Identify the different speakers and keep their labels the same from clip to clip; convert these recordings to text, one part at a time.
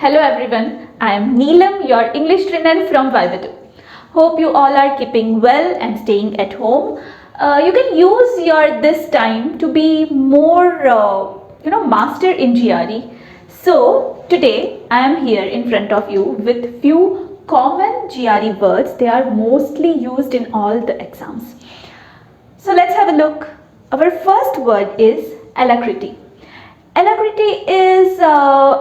Speaker 1: Hello everyone, I am Nilam, your English trainer from Vibedu. Hope you all are keeping well and staying at home. You can use your this time to be more, master in GRE. So today I am here in front of you with few common GRE words. They are mostly used in all the exams. So let's have a look. Our first word is alacrity. Alacrity is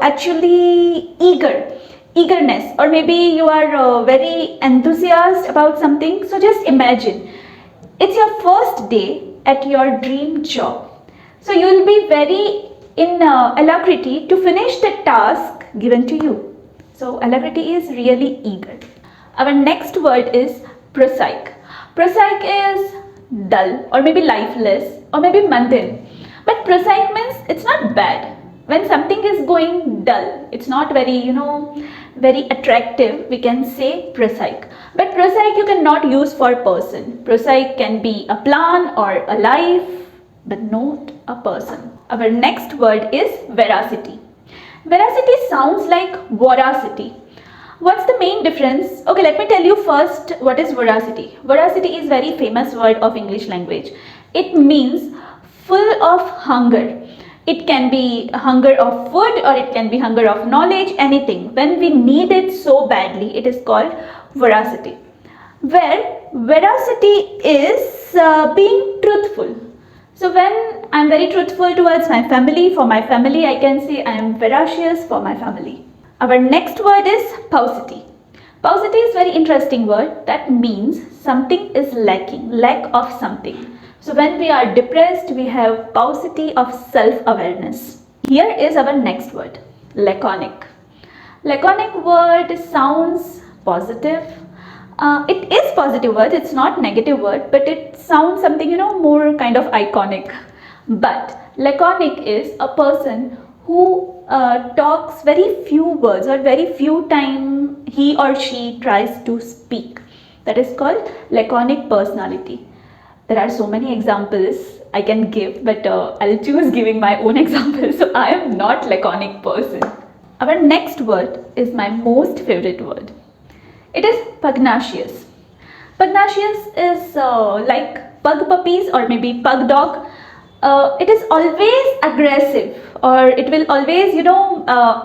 Speaker 1: actually eagerness, or maybe you are very enthusiastic about something. So just imagine it's your first day at your dream job. So you will be very in alacrity to finish the task given to you. So alacrity is really eager. Our next word is prosaic. Prosaic is dull, or maybe lifeless, or maybe mundane. But prosaic means it's not bad. When something is going dull, it's not very, very attractive, we can say prosaic. But prosaic you cannot use for person. Prosaic can be a plan or a life, but not a person. Our next word is veracity. Veracity sounds like voracity. What's the main difference? Okay, let me tell you first what is veracity. Veracity is very famous word of English language. It means full of hunger. It can be hunger of food or it can be hunger of knowledge, anything. When we need it so badly, it is called veracity. Where veracity is being truthful. So when I am very truthful towards my family, for my family I can say I am veracious for my family. Our next word is paucity. Paucity is very interesting word that means something is lacking, lack of something. So when we are depressed, we have paucity of self-awareness. Here is our next word, laconic. Laconic word sounds positive. It is positive word, it's not negative word, but it sounds something, more kind of iconic. But laconic is a person who talks very few words or very few time he or she tries to speak. That is called laconic personality. There are so many examples I can give, but I'll choose giving my own example. So I am not laconic person. Our next word is my most favorite word. It is pugnacious. Pugnacious is like pug puppies or maybe pug dog. It is always aggressive, or it will always,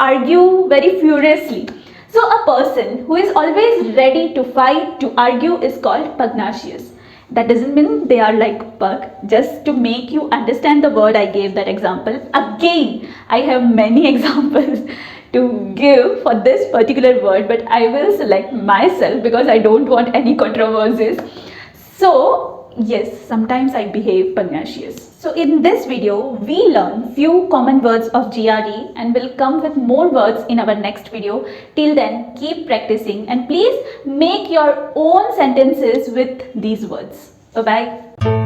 Speaker 1: argue very furiously. So a person who is always ready to fight, to argue is called pugnacious. That doesn't mean they are like pug. Just to make you understand the word, I gave that example. Again, I have many examples to give for this particular word, but I will select myself because I don't want any controversies. So yes, sometimes I behave pugnacious. So in this video, we learn few common words of GRE and will come with more words in our next video. Till then, keep practicing and please make your own sentences with these words. Bye-bye.